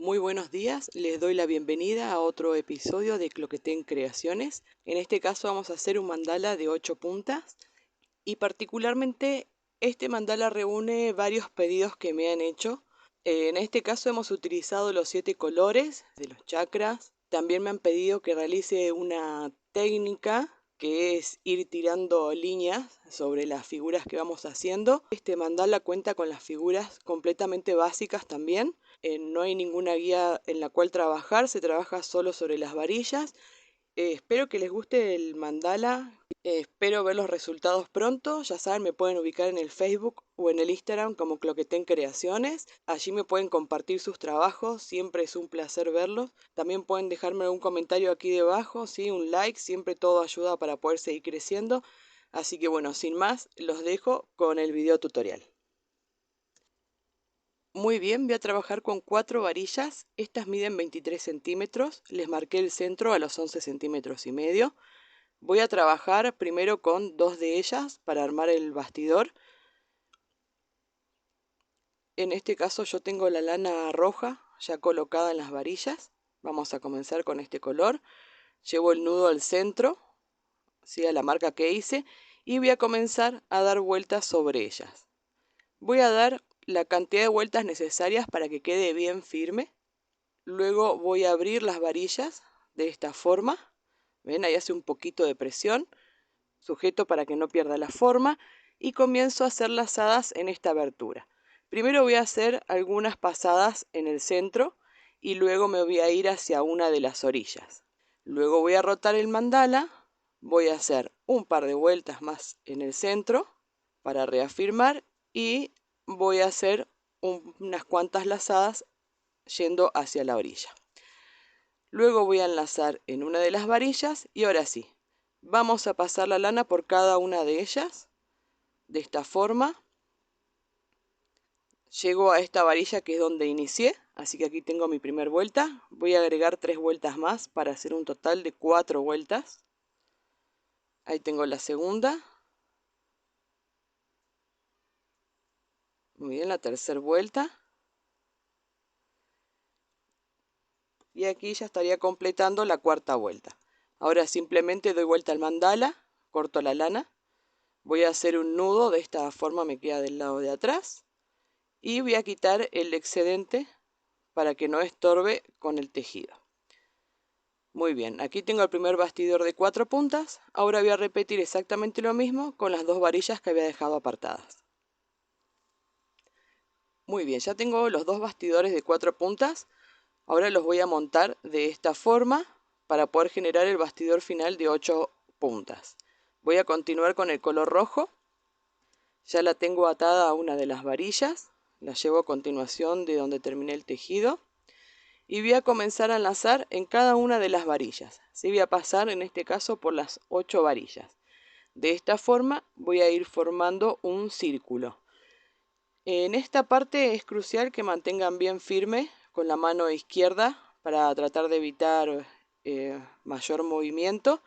Muy buenos días, les doy la bienvenida a otro episodio de Cloquetén Creaciones. En este caso vamos a hacer un mandala de 8 puntas y particularmente este mandala reúne varios pedidos que me han hecho. En este caso hemos utilizado los 7 colores de los chakras. También me han pedido que realice una técnica que es ir tirando líneas sobre las figuras que vamos haciendo. Este mandala cuenta con las figuras completamente básicas también. No hay ninguna guía en la cual trabajar, se trabaja solo sobre las varillas. Espero que les guste el mandala, espero ver los resultados pronto. Ya saben, me pueden ubicar en el Facebook o en el Instagram como Cloquetén Creaciones. Allí me pueden compartir sus trabajos, siempre es un placer verlos. También pueden dejarme un comentario aquí debajo, ¿sí? Un like, siempre todo ayuda para poder seguir creciendo. Así que bueno, sin más, los dejo con el video tutorial. Muy bien, voy a trabajar con 4 varillas. Estas miden 23 centímetros. Les marqué el centro a los 11 centímetros y medio. Voy a trabajar primero con 2 de ellas para armar el bastidor. En este caso yo tengo la lana roja ya colocada en las varillas. Vamos a comenzar con este color. Llevo el nudo al centro, ¿sí? A la marca que hice, y voy a comenzar a dar vueltas sobre ellas. Voy a dar la cantidad de vueltas necesarias para que quede bien firme. Luego voy a abrir las varillas de esta forma. ¿Ven? Ahí hace un poquito de presión. Sujeto para que no pierda la forma. Y comienzo a hacer lazadas en esta abertura. Primero voy a hacer algunas pasadas en el centro. Y luego me voy a ir hacia una de las orillas. Luego voy a rotar el mandala. Voy a hacer un par de vueltas más en el centro para reafirmar. Y voy a hacer unas cuantas lazadas yendo hacia la orilla. Luego voy a enlazar en una de las varillas y ahora sí, vamos a pasar la lana por cada una de ellas, de esta forma. Llego a esta varilla que es donde inicié, así que aquí tengo mi primera vuelta. Voy a agregar 3 vueltas más para hacer un total de 4 vueltas. Ahí tengo la segunda. Muy bien, la tercera vuelta. Y aquí ya estaría completando la cuarta vuelta. Ahora simplemente doy vuelta al mandala, corto la lana. Voy a hacer un nudo, de esta forma me queda del lado de atrás. Y voy a quitar el excedente para que no estorbe con el tejido. Muy bien, aquí tengo el primer bastidor de 4 puntas. Ahora voy a repetir exactamente lo mismo con las 2 varillas que había dejado apartadas. Muy bien, ya tengo los 2 bastidores de 4 puntas. Ahora los voy a montar de esta forma para poder generar el bastidor final de 8 puntas. Voy a continuar con el color rojo. Ya la tengo atada a una de las varillas. La llevo a continuación de donde terminé el tejido. Y voy a comenzar a enlazar en cada una de las varillas. ¿Sí? Voy a pasar en este caso por las 8 varillas. De esta forma voy a ir formando un círculo. En esta parte es crucial que mantengan bien firme con la mano izquierda para tratar de evitar mayor movimiento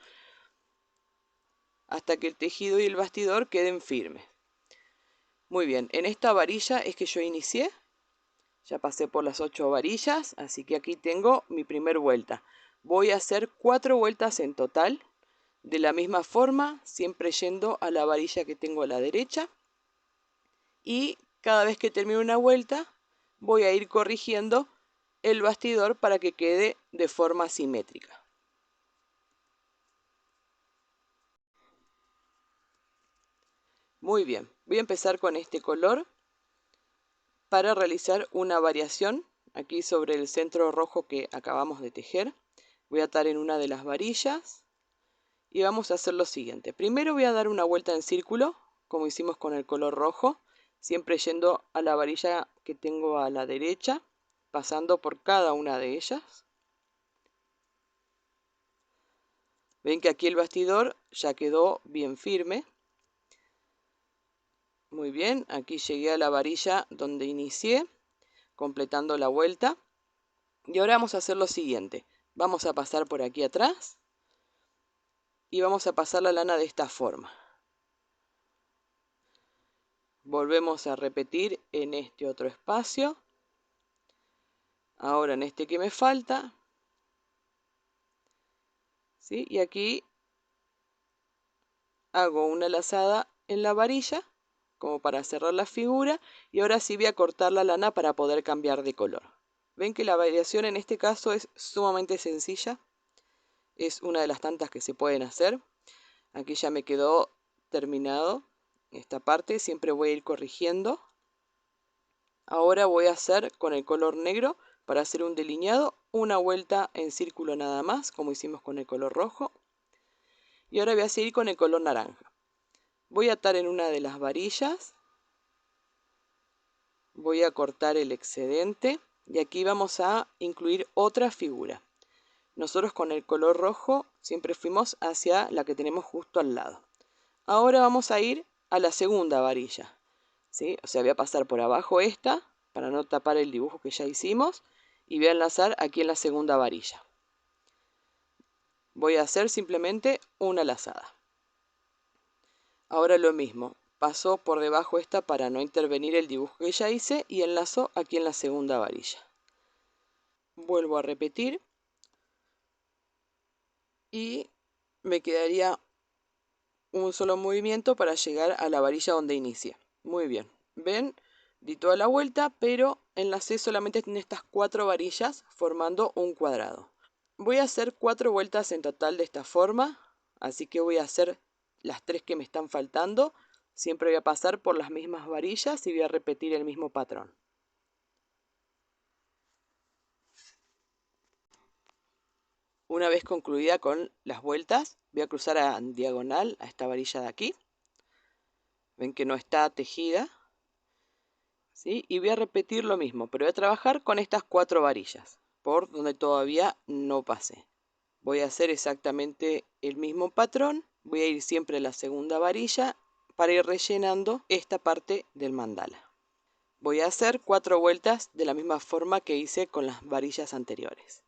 hasta que el tejido y el bastidor queden firmes. Muy bien, en esta varilla es que yo inicié. Ya pasé por las 8 varillas, así que aquí tengo mi primer vuelta. Voy a hacer 4 vueltas en total, de la misma forma, siempre yendo a la varilla que tengo a la derecha. Y cada vez que termine una vuelta, voy a ir corrigiendo el bastidor para que quede de forma simétrica. Muy bien, voy a empezar con este color para realizar una variación aquí sobre el centro rojo que acabamos de tejer. Voy a atar en una de las varillas y vamos a hacer lo siguiente. Primero voy a dar una vuelta en círculo, como hicimos con el color rojo, siempre yendo a la varilla que tengo a la derecha, pasando por cada una de ellas. Ven que aquí el bastidor ya quedó bien firme. Muy bien, aquí llegué a la varilla donde inicié, completando la vuelta. Y ahora vamos a hacer lo siguiente. Vamos a pasar por aquí atrás y vamos a pasar la lana de esta forma. Volvemos a repetir en este otro espacio. Ahora en este que me falta, ¿sí? Y aquí hago una lazada en la varilla como para cerrar la figura, y ahora sí voy a cortar la lana para poder cambiar de color. Ven que la variación en este caso es sumamente sencilla, es una de las tantas que se pueden hacer. Aquí ya me quedó terminado esta parte, siempre voy a ir corrigiendo. Ahora voy a hacer con el color negro, para hacer un delineado, una vuelta en círculo nada más, como hicimos con el color rojo. Y ahora voy a seguir con el color naranja. Voy a atar en una de las varillas, voy a cortar el excedente y aquí vamos a incluir otra figura. Nosotros con el color rojo siempre fuimos hacia la que tenemos justo al lado. Ahora vamos a ir a la segunda varilla, ¿sí? O sea, voy a pasar por abajo esta para no tapar el dibujo que ya hicimos y voy a enlazar aquí en la segunda varilla. Voy a hacer simplemente una lazada. Ahora lo mismo, paso por debajo esta para no intervenir el dibujo que ya hice y enlazo aquí en la segunda varilla. Vuelvo a repetir y me quedaría un solo movimiento para llegar a la varilla donde inicie. Muy bien, ven, di toda la vuelta, pero enlacé solamente en estas 4 varillas formando un cuadrado. Voy a hacer 4 vueltas en total de esta forma, así que voy a hacer las 3 que me están faltando. Siempre voy a pasar por las mismas varillas y voy a repetir el mismo patrón. Una vez concluida con las vueltas, voy a cruzar en diagonal a esta varilla de aquí. Ven que no está tejida, ¿sí? Y voy a repetir lo mismo, pero voy a trabajar con estas 4 varillas, por donde todavía no pasé. Voy a hacer exactamente el mismo patrón, voy a ir siempre a la segunda varilla para ir rellenando esta parte del mandala. Voy a hacer 4 vueltas de la misma forma que hice con las varillas anteriores.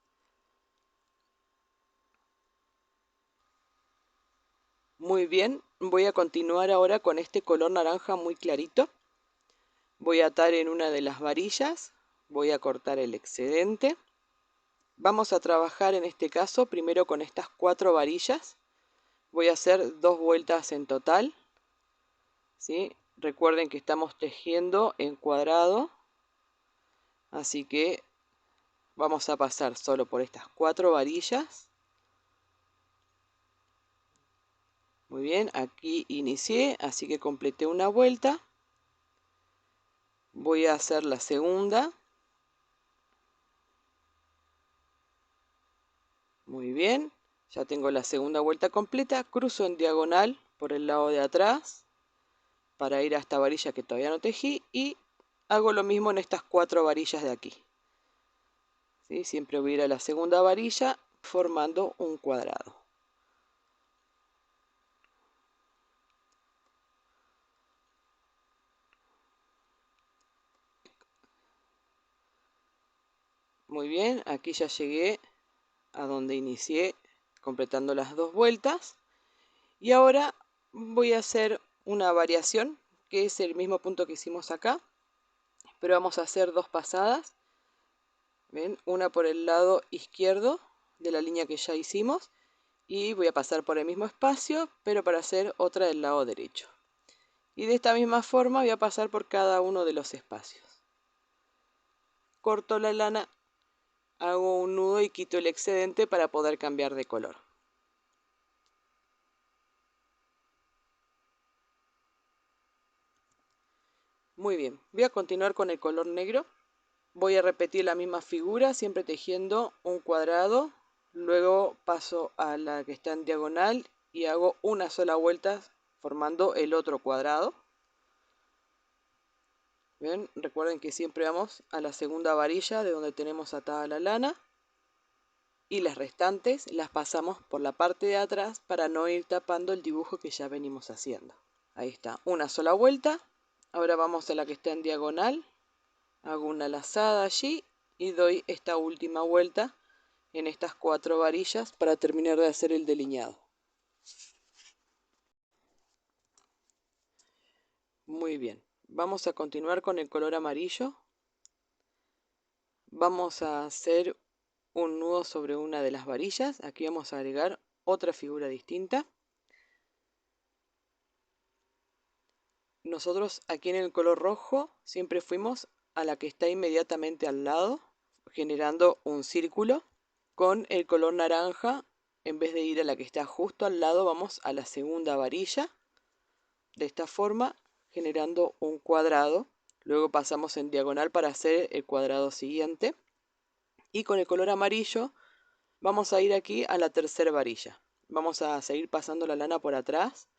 Muy bien, voy a continuar ahora con este color naranja muy clarito. Voy a atar en una de las varillas, voy a cortar el excedente. Vamos a trabajar en este caso primero con estas 4 varillas. Voy a hacer 2 vueltas en total, ¿sí? Recuerden que estamos tejiendo en cuadrado, así que vamos a pasar solo por estas 4 varillas. Muy bien, aquí inicié, así que completé una vuelta. Voy a hacer la segunda. Muy bien, ya tengo la segunda vuelta completa. Cruzo en diagonal por el lado de atrás para ir a esta varilla que todavía no tejí y hago lo mismo en estas 4 varillas de aquí. ¿Sí? Siempre voy a ir a la segunda varilla formando un cuadrado. Muy bien, aquí ya llegué a donde inicié completando las 2 vueltas. Y ahora voy a hacer una variación, que es el mismo punto que hicimos acá, pero vamos a hacer 2 pasadas. ¿Ven? Una por el lado izquierdo de la línea que ya hicimos y voy a pasar por el mismo espacio, pero para hacer otra del lado derecho. Y de esta misma forma voy a pasar por cada uno de los espacios. Corto la lana, hago un nudo y quito el excedente para poder cambiar de color. Muy bien, voy a continuar con el color negro. Voy a repetir la misma figura, siempre tejiendo un cuadrado. Luego paso a la que está en diagonal y hago una sola vuelta formando el otro cuadrado. ¿Ven? Recuerden que siempre vamos a la segunda varilla de donde tenemos atada la lana. Y las restantes las pasamos por la parte de atrás para no ir tapando el dibujo que ya venimos haciendo. Ahí está, una sola vuelta. Ahora vamos a la que está en diagonal. Hago una lazada allí y doy esta última vuelta en estas 4 varillas para terminar de hacer el delineado. Muy bien, vamos a continuar con el color amarillo. vamos a hacer un nudo sobre una de las varillas. Aquí vamos a agregar otra figura distinta. Nosotros aquí en el color rojo siempre fuimos a la que está inmediatamente al lado, generando un círculo. Con el color naranja, en vez de ir a la que está justo al lado, vamos a la segunda varilla. De esta forma, generando un cuadrado. Luego pasamos en diagonal para hacer el cuadrado siguiente. Y con el color amarillo vamos a ir aquí a la tercera varilla. Vamos a seguir pasando la lana por atrás.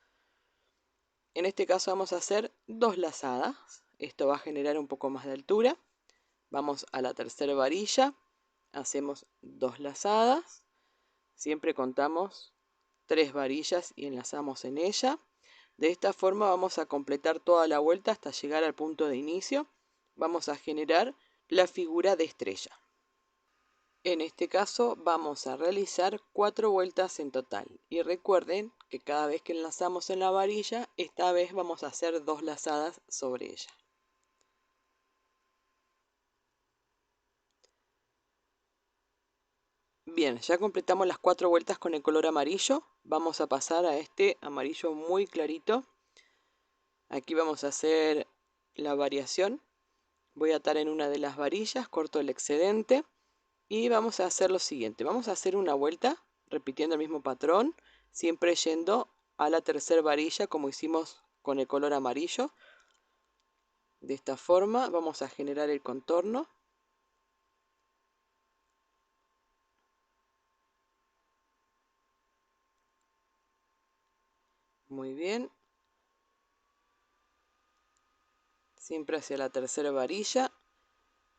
En este caso vamos a hacer 2 lazadas. Esto va a generar un poco más de altura. Vamos a la tercera varilla. Hacemos 2 lazadas. Siempre contamos 3 varillas y enlazamos en ella. De esta forma vamos a completar toda la vuelta hasta llegar al punto de inicio. Vamos a generar la figura de estrella. En este caso vamos a realizar 4 vueltas en total. Y recuerden que cada vez que enlazamos en la varilla, esta vez vamos a hacer 2 lazadas sobre ella. Bien, ya completamos las 4 vueltas con el color amarillo. Vamos a pasar a este amarillo muy clarito. Aquí vamos a hacer la variación. Voy a atar en una de las varillas, corto el excedente. Y vamos a hacer lo siguiente. Vamos a hacer una vuelta repitiendo el mismo patrón, siempre yendo a la tercera varilla como hicimos con el color amarillo. De esta forma vamos a generar el contorno. Muy bien. Siempre hacia la tercera varilla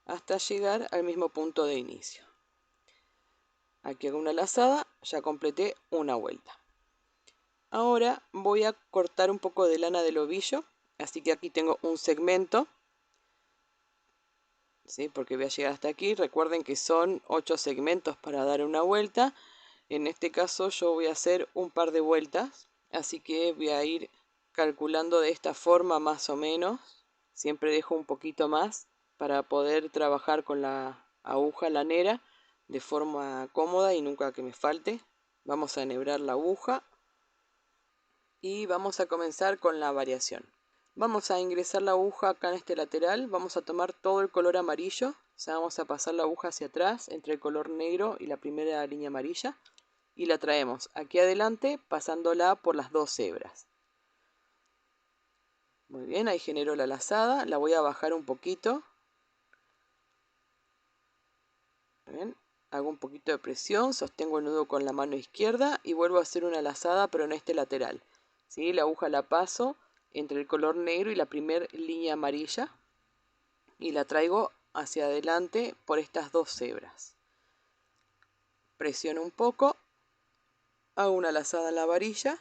hasta llegar al mismo punto de inicio. Aquí hago una lazada, ya completé una vuelta. Ahora voy a cortar un poco de lana del ovillo, así que aquí tengo un segmento, ¿sí? Porque voy a llegar hasta aquí. Recuerden que son 8 segmentos para dar una vuelta. En este caso yo voy a hacer un par de vueltas, así que voy a ir calculando de esta forma más o menos. Siempre dejo un poquito más para poder trabajar con la aguja lanera de forma cómoda y nunca que me falte. Vamos a enhebrar la aguja y vamos a comenzar con la variación. Vamos a ingresar la aguja acá en este lateral. Vamos a tomar todo el color amarillo. O sea, vamos a pasar la aguja hacia atrás entre el color negro y la primera línea amarilla. Y la traemos aquí adelante pasándola por las 2 hebras. Muy bien, ahí generó la lazada. La voy a bajar un poquito. Bien, hago un poquito de presión, sostengo el nudo con la mano izquierda y vuelvo a hacer una lazada pero en este lateral. ¿Sí? La aguja la paso entre el color negro y la primera línea amarilla y la traigo hacia adelante por estas 2 hebras. Presiono un poco, hago una lazada en la varilla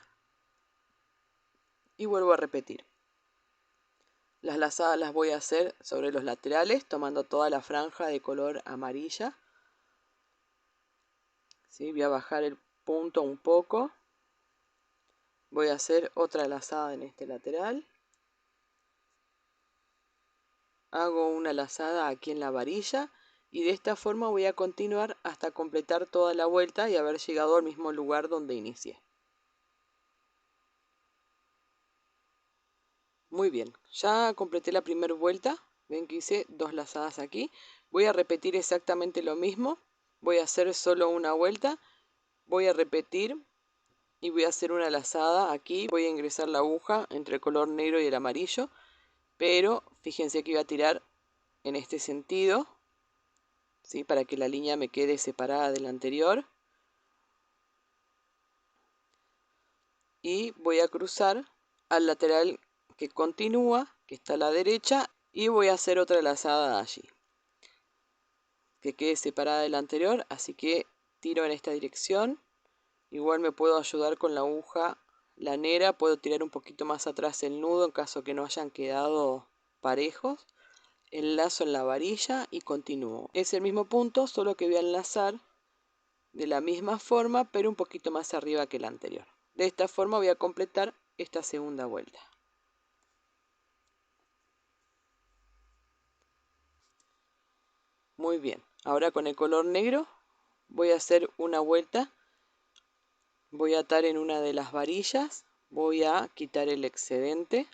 y vuelvo a repetir. Las lazadas las voy a hacer sobre los laterales tomando toda la franja de color amarilla. ¿Sí? Voy a bajar el punto un poco. Voy a hacer otra lazada en este lateral. Hago una lazada aquí en la varilla y de esta forma voy a continuar hasta completar toda la vuelta y haber llegado al mismo lugar donde inicié. Muy bien, ya completé la primera vuelta. Ven que hice 2 lazadas aquí. Voy a repetir exactamente lo mismo. Voy a hacer solo una vuelta. Voy a repetir y voy a hacer una lazada aquí. Voy a ingresar la aguja entre el color negro y el amarillo. Pero fíjense que iba a tirar en este sentido, ¿sí? Para que la línea me quede separada de la anterior. Y voy a cruzar al lateral que continúa, que está a la derecha, y voy a hacer otra lazada allí, que quede separada de la anterior, así que tiro en esta dirección. Igual me puedo ayudar con la aguja lanera, puedo tirar un poquito más atrás el nudo en caso que no hayan quedado parejos. Enlazo en la varilla y continúo. Es el mismo punto, solo que voy a enlazar de la misma forma, pero un poquito más arriba que la anterior. De esta forma voy a completar esta segunda vuelta. Muy bien, ahora con el color negro voy a hacer una vuelta, voy a atar en una de las varillas, voy a quitar el excedente.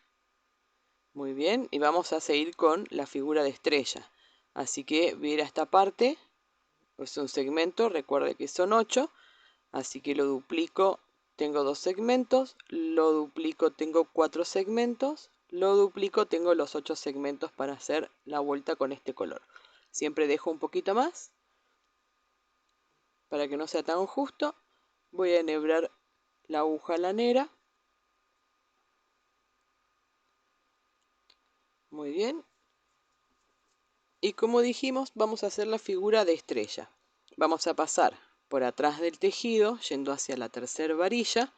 Muy bien, y vamos a seguir con la figura de estrella. Así que voy a ir a esta parte, es un segmento, recuerde que son 8, así que lo duplico, tengo 2 segmentos, lo duplico, tengo 4 segmentos, lo duplico, tengo los 8 segmentos para hacer la vuelta con este color. Siempre dejo un poquito más, para que no sea tan justo. Voy a enhebrar la aguja lanera. Muy bien. Y como dijimos, vamos a hacer la figura de estrella. Vamos a pasar por atrás del tejido, yendo hacia la tercera varilla,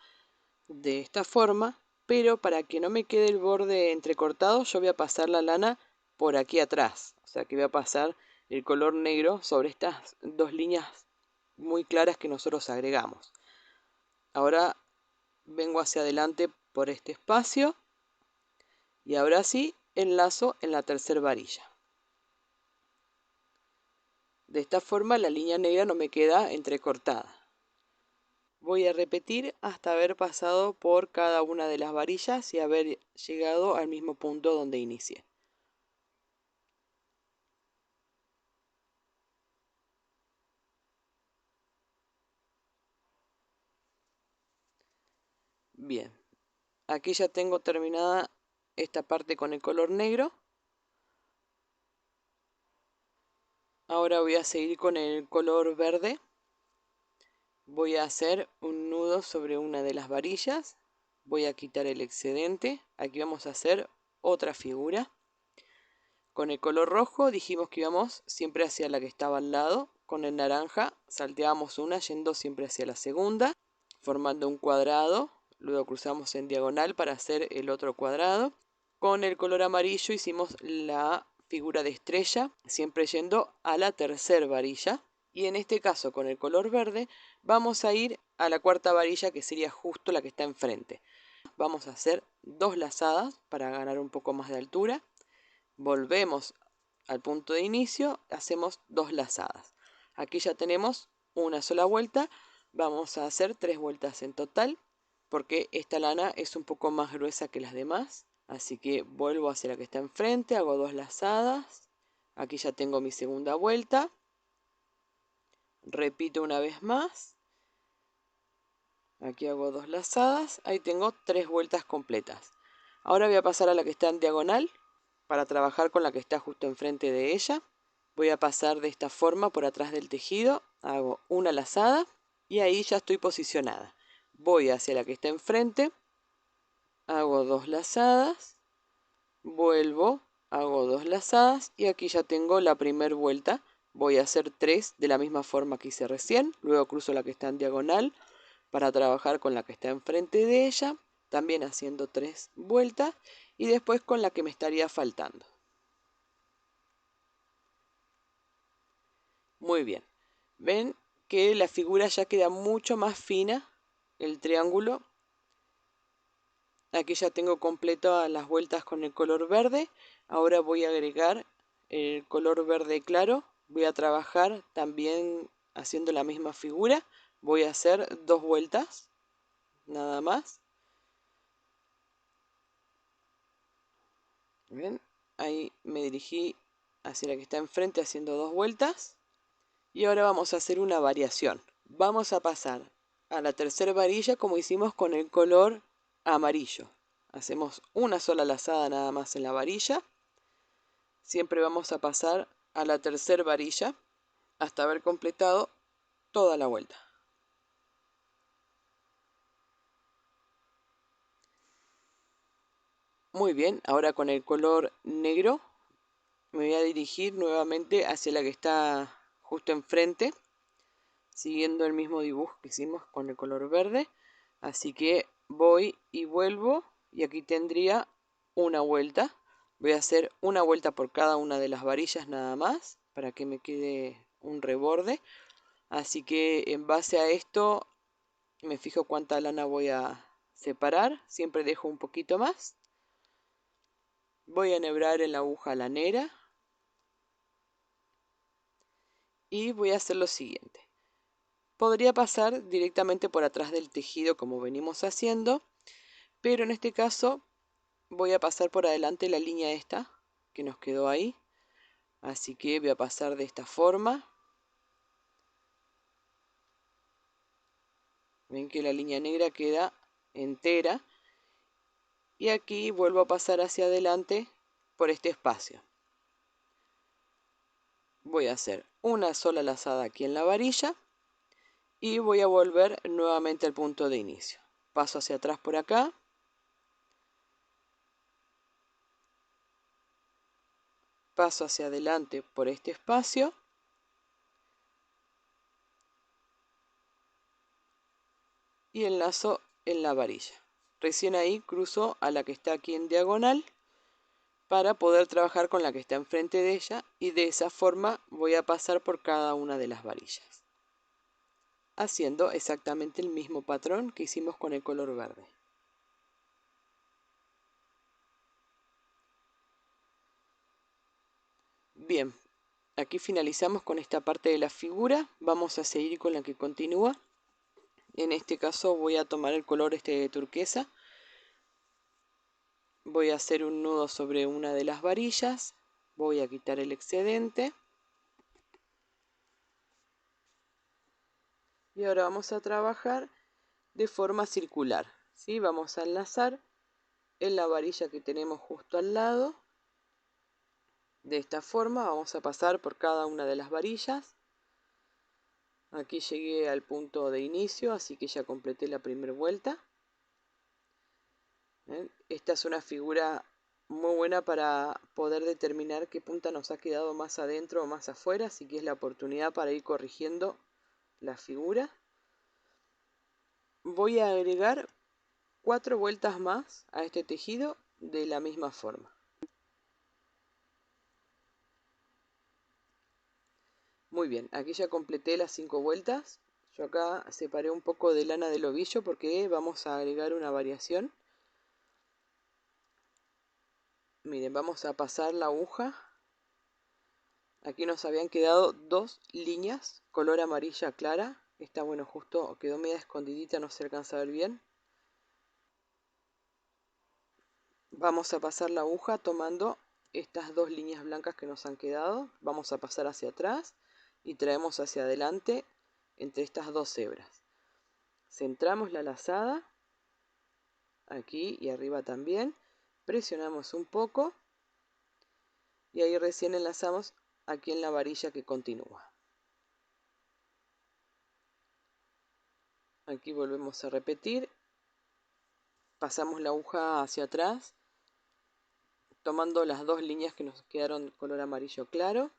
de esta forma, pero para que no me quede el borde entrecortado, yo voy a pasar la lana por aquí atrás. O sea que voy a pasar el color negro sobre estas dos líneas muy claras que nosotros agregamos. Ahora vengo hacia adelante por este espacio y ahora sí enlazo en la tercera varilla. De esta forma la línea negra no me queda entrecortada. Voy a repetir hasta haber pasado por cada una de las varillas y haber llegado al mismo punto donde inicié. Bien, aquí ya tengo terminada esta parte con el color negro. Ahora voy a seguir con el color verde. Voy a hacer un nudo sobre una de las varillas. Voy a quitar el excedente. Aquí vamos a hacer otra figura. Con el color rojo dijimos que íbamos siempre hacia la que estaba al lado. Con el naranja salteamos una yendo siempre hacia la segunda, formando un cuadrado. Luego cruzamos en diagonal para hacer el otro cuadrado. Con el color amarillo hicimos la figura de estrella, siempre yendo a la tercera varilla. Y en este caso, con el color verde, vamos a ir a la cuarta varilla, que sería justo la que está enfrente. Vamos a hacer 2 lazadas para ganar un poco más de altura. Volvemos al punto de inicio, hacemos 2 lazadas. Aquí ya tenemos una sola vuelta. Vamos a hacer 3 vueltas en total, porque esta lana es un poco más gruesa que las demás. Así que vuelvo hacia la que está enfrente, hago 2 lazadas. Aquí ya tengo mi segunda vuelta. Repito una vez más. Aquí hago 2 lazadas. Ahí tengo 3 vueltas completas. Ahora voy a pasar a la que está en diagonal para trabajar con la que está justo enfrente de ella. Voy a pasar de esta forma por atrás del tejido. Hago una lazada y ahí ya estoy posicionada. Voy hacia la que está enfrente. Hago 2 lazadas. Vuelvo, hago 2 lazadas y aquí ya tengo la primera vuelta. Voy a hacer 3 de la misma forma que hice recién. Luego cruzo la que está en diagonal para trabajar con la que está enfrente de ella, también haciendo 3 vueltas y después con la que me estaría faltando. Muy bien, ven que la figura ya queda mucho más fina, el triángulo. Aquí ya tengo completas las vueltas con el color verde. Ahora voy a agregar el color verde claro. Voy a trabajar también haciendo la misma figura. Voy a hacer 2 vueltas, nada más. ¿Ven? Ahí me dirigí hacia la que está enfrente haciendo 2 vueltas. Y ahora vamos a hacer una variación. Vamos a pasar a la tercera varilla como hicimos con el color amarillo. Hacemos una sola lazada nada más en la varilla. Siempre vamos a pasar a la tercera varilla hasta haber completado toda la vuelta. Muy bien, ahora con el color negro me voy a dirigir nuevamente hacia la que está justo enfrente, siguiendo el mismo dibujo que hicimos con el color verde. Así que voy y vuelvo y aquí tendría una vuelta. Voy a hacer una vuelta por cada una de las varillas nada más para que me quede un reborde. Así que en base a esto me fijo cuánta lana voy a separar. Siempre dejo un poquito más. Voy a enhebrar en la aguja lanera. y voy a hacer lo siguiente. Podría pasar directamente por atrás del tejido como venimos haciendo, pero en este caso voy a pasar por adelante la línea esta que nos quedó ahí. Así que voy a pasar de esta forma. Ven que la línea negra queda entera. Y aquí vuelvo a pasar hacia adelante por este espacio. Voy a hacer una sola lazada aquí en la varilla y voy a volver nuevamente al punto de inicio. Paso hacia atrás por acá. Paso hacia adelante por este espacio. Y enlazo en la varilla. Recién ahí cruzo a la que está aquí en diagonal para poder trabajar con la que está enfrente de ella, y de esa forma voy a pasar por cada una de las varillas, haciendo exactamente el mismo patrón que hicimos con el color verde. Bien, aquí finalizamos con esta parte de la figura. Vamos a seguir con la que continúa. En este caso voy a tomar el color de turquesa. Voy a hacer un nudo sobre una de las varillas. Voy a quitar el excedente. Y ahora vamos a trabajar de forma circular, ¿sí? Vamos a enlazar en la varilla que tenemos justo al lado. De esta forma vamos a pasar por cada una de las varillas. Aquí llegué al punto de inicio, así que ya completé la primera vuelta. ¿Ven? Esta es una figura muy buena para poder determinar qué punta nos ha quedado más adentro o más afuera, así que es la oportunidad para ir corrigiendo la figura. Voy a agregar 4 vueltas más a este tejido de la misma forma. Muy bien, aquí ya completé las 5 vueltas. Yo acá separé un poco de lana del ovillo porque vamos a agregar una variación. Miren, vamos a pasar la aguja. Aquí nos habían quedado 2 líneas, color amarilla clara. Esta, bueno, justo quedó media escondidita, no se alcanza a ver bien. Vamos a pasar la aguja tomando estas 2 líneas blancas que nos han quedado. Vamos a pasar hacia atrás y traemos hacia adelante entre estas 2 hebras. Centramos la lazada, aquí y arriba también. Presionamos un poco y ahí recién enlazamos aquí en la varilla que continúa. Aquí volvemos a repetir. Pasamos la aguja hacia atrás, tomando las 2 líneas que nos quedaron color amarillo claro.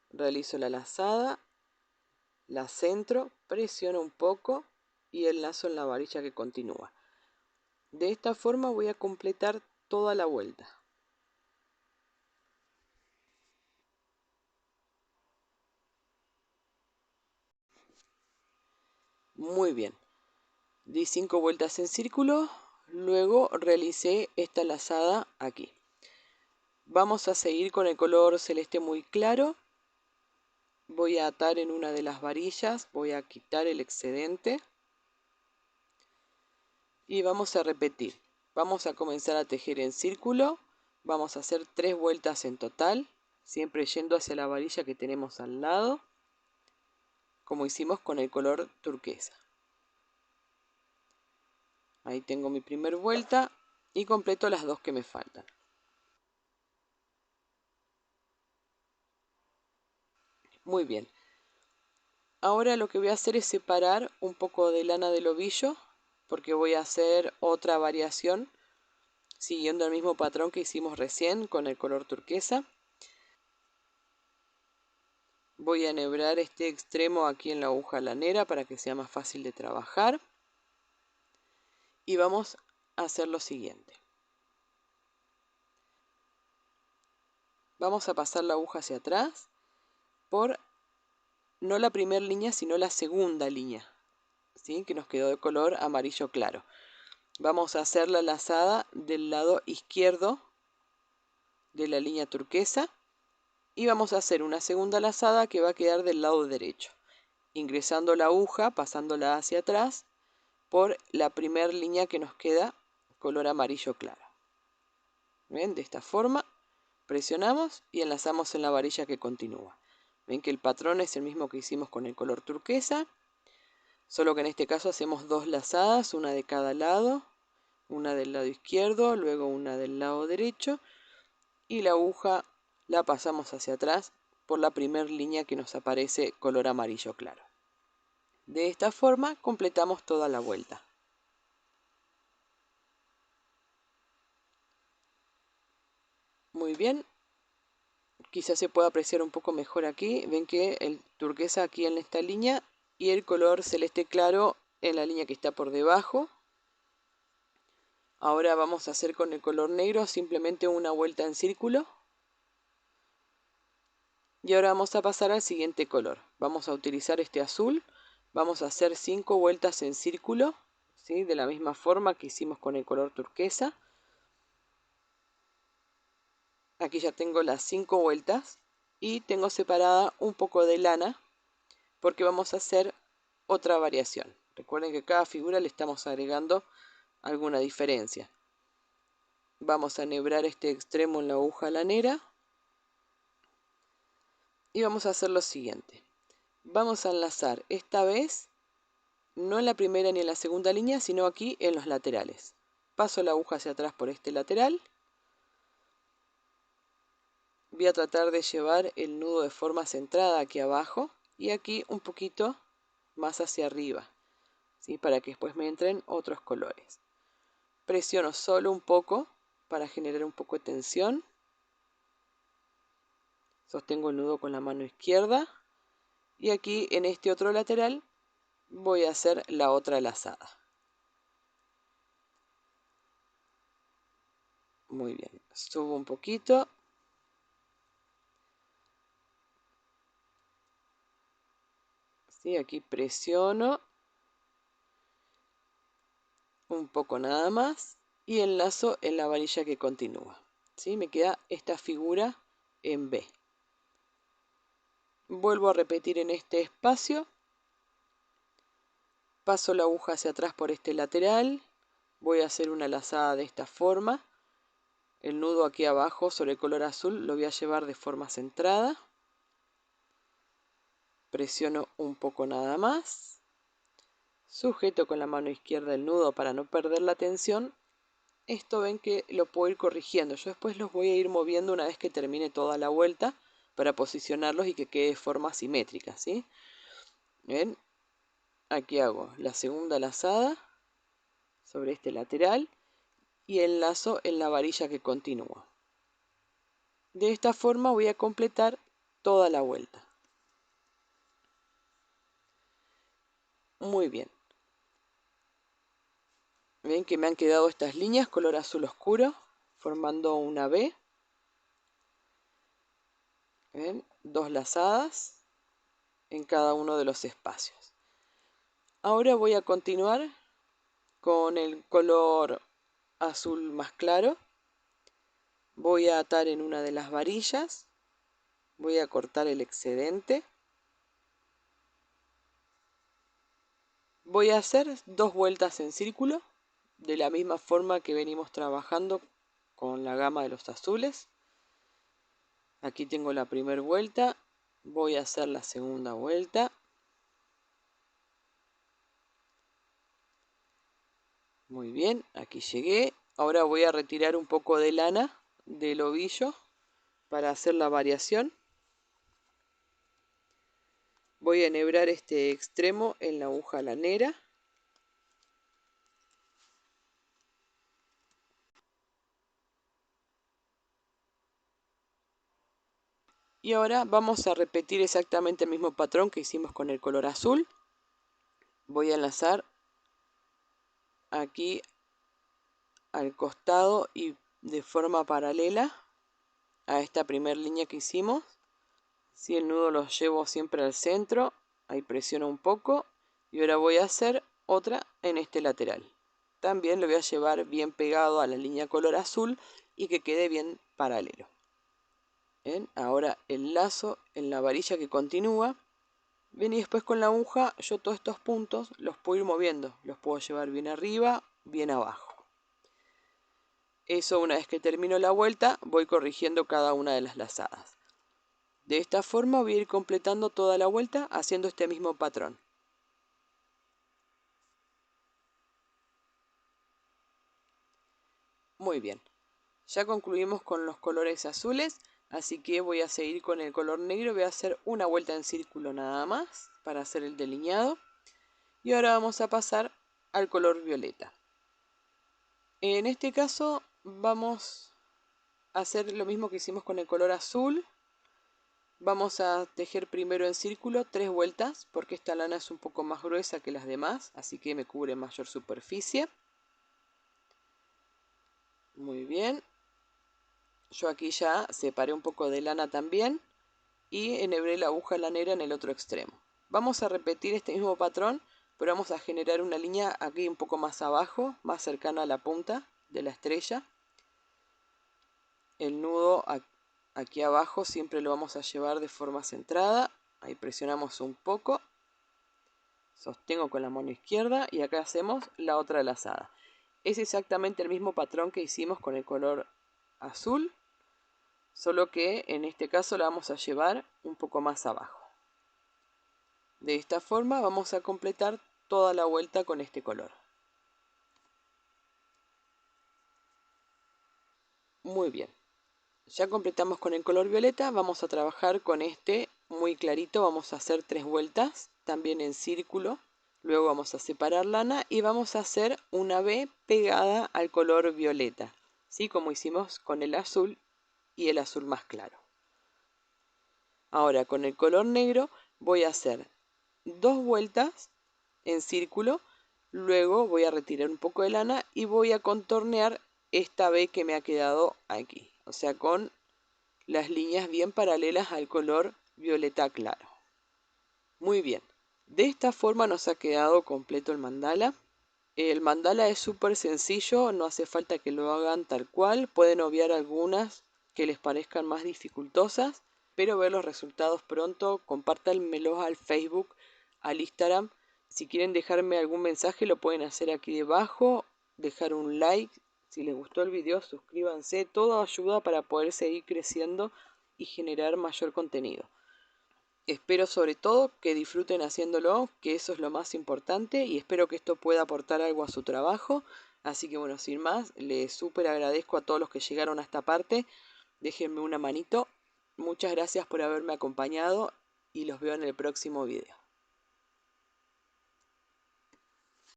Realizo la lazada, la centro, presiono un poco y enlazo en la varilla que continúa. De esta forma voy a completar toda la vuelta. Muy bien. Di 5 vueltas en círculo, luego realicé esta lazada aquí. Vamos a seguir con el color celeste muy claro. Voy a atar en una de las varillas, voy a quitar el excedente y vamos a repetir. Vamos a comenzar a tejer en círculo. Vamos a hacer 3 vueltas en total, siempre yendo hacia la varilla que tenemos al lado, como hicimos con el color turquesa. Ahí tengo mi primer vuelta y completo las 2 que me faltan. Muy bien. Ahora lo que voy a hacer es separar un poco de lana del ovillo, porque voy a hacer otra variación siguiendo el mismo patrón que hicimos recién con el color turquesa. Voy a enhebrar este extremo aquí en la aguja lanera para que sea más fácil de trabajar. Y vamos a hacer lo siguiente. Vamos a pasar la aguja hacia atrás por no la primera línea, sino la segunda línea, ¿sí? Que nos quedó de color amarillo claro. Vamos a hacer la lazada del lado izquierdo de la línea turquesa y vamos a hacer una segunda lazada que va a quedar del lado derecho, ingresando la aguja, pasándola hacia atrás por la primera línea que nos queda color amarillo claro. ¿Ven? De esta forma presionamos y enlazamos en la varilla que continúa. Ven que el patrón es el mismo que hicimos con el color turquesa, solo que en este caso hacemos dos lazadas, una de cada lado, una del lado izquierdo, luego una del lado derecho, y la aguja la pasamos hacia atrás por la primera línea que nos aparece color amarillo claro. De esta forma completamos toda la vuelta. Muy bien, quizás se pueda apreciar un poco mejor aquí. Ven que el turquesa aquí en esta línea y el color celeste claro en la línea que está por debajo. Ahora vamos a hacer con el color negro simplemente una vuelta en círculo. Y ahora vamos a pasar al siguiente color. Vamos a utilizar este azul. Vamos a hacer 5 vueltas en círculo, ¿sí? De la misma forma que hicimos con el color turquesa. Aquí ya tengo las 5 vueltas y tengo separada un poco de lana porque vamos a hacer otra variación. Recuerden que cada figura le estamos agregando alguna diferencia. Vamos a enhebrar este extremo en la aguja lanera y vamos a hacer lo siguiente. Vamos a enlazar esta vez no en la primera ni en la segunda línea, sino aquí en los laterales. Paso la aguja hacia atrás por este lateral. Voy a tratar de llevar el nudo de forma centrada aquí abajo y aquí un poquito más hacia arriba, ¿sí? Para que después me entren otros colores. Presiono solo un poco para generar un poco de tensión. Sostengo el nudo con la mano izquierda y aquí en este otro lateral voy a hacer la otra lazada. Muy bien, subo un poquito. ¿Sí? Aquí presiono un poco nada más y enlazo en la varilla que continúa. ¿Sí? Me queda esta figura en B. Vuelvo a repetir en este espacio. Paso la aguja hacia atrás por este lateral. Voy a hacer una lazada de esta forma. El nudo aquí abajo sobre el color azul lo voy a llevar de forma centrada. Presiono un poco nada más. Sujeto con la mano izquierda el nudo para no perder la tensión. Esto ven que lo puedo ir corrigiendo. Yo después los voy a ir moviendo una vez que termine toda la vuelta para posicionarlos y que quede de forma simétrica, ¿sí? ¿Ven? Aquí hago la segunda lazada sobre este lateral y enlazo en la varilla que continúa. De esta forma voy a completar toda la vuelta. Muy bien. Ven que me han quedado estas líneas color azul oscuro formando una B. ¿Ven? Dos lazadas en cada uno de los espacios. Ahora voy a continuar con el color azul más claro. Voy a atar en una de las varillas. Voy a cortar el excedente. Voy a hacer 2 vueltas en círculo, de la misma forma que venimos trabajando con la gama de los azules. Aquí tengo la primera vuelta. Voy a hacer la segunda vuelta. Muy bien, aquí llegué. Ahora voy a retirar un poco de lana del ovillo para hacer la variación. Voy a enhebrar este extremo en la aguja lanera. Y ahora vamos a repetir exactamente el mismo patrón que hicimos con el color azul. Voy a enlazar aquí al costado y de forma paralela a esta primera línea que hicimos. Si el nudo lo llevo siempre al centro, ahí presiono un poco y ahora voy a hacer otra en este lateral. También lo voy a llevar bien pegado a la línea color azul y que quede bien paralelo. ¿Ven? Ahora el lazo en la varilla que continúa. Ven, y después con la aguja yo todos estos puntos los puedo ir moviendo. Los puedo llevar bien arriba, bien abajo. Eso, una vez que termino la vuelta, voy corrigiendo cada una de las lazadas. De esta forma voy a ir completando toda la vuelta haciendo este mismo patrón. Muy bien. Ya concluimos con los colores azules, así que voy a seguir con el color negro. Voy a hacer una vuelta en círculo nada más para hacer el delineado. Y ahora vamos a pasar al color violeta. En este caso vamos a hacer lo mismo que hicimos con el color azul. Vamos a tejer primero en círculo 3 vueltas, porque esta lana es un poco más gruesa que las demás, así que me cubre mayor superficie. Muy bien. Yo aquí ya separé un poco de lana también y enhebré la aguja lanera en el otro extremo. Vamos a repetir este mismo patrón, pero vamos a generar una línea aquí un poco más abajo, más cercana a la punta de la estrella. El nudo aquí abajo siempre lo vamos a llevar de forma centrada. Ahí presionamos un poco, sostengo con la mano izquierda y acá hacemos la otra lazada. Es exactamente el mismo patrón que hicimos con el color azul, solo que en este caso la vamos a llevar un poco más abajo. De esta forma vamos a completar toda la vuelta con este color. Muy bien. Ya completamos con el color violeta, vamos a trabajar con este muy clarito, vamos a hacer 3 vueltas, también en círculo. Luego vamos a separar lana y vamos a hacer una V pegada al color violeta, ¿sí? Como hicimos con el azul y el azul más claro. Ahora con el color negro voy a hacer 2 vueltas en círculo, luego voy a retirar un poco de lana y voy a contornear esta V que me ha quedado aquí, o sea, con las líneas bien paralelas al color violeta claro. Muy bien, de esta forma nos ha quedado completo el mandala. El mandala es súper sencillo, no hace falta que lo hagan tal cual, pueden obviar algunas que les parezcan más dificultosas, pero ver los resultados pronto. Compártanmelos al Facebook, al Instagram. Si quieren dejarme algún mensaje lo pueden hacer aquí debajo, dejar un like. Si les gustó el video suscríbanse, todo ayuda para poder seguir creciendo y generar mayor contenido. Espero sobre todo que disfruten haciéndolo, que eso es lo más importante, y espero que esto pueda aportar algo a su trabajo. Así que bueno, sin más, les súper agradezco a todos los que llegaron a esta parte. Déjenme una manito. Muchas gracias por haberme acompañado y los veo en el próximo video.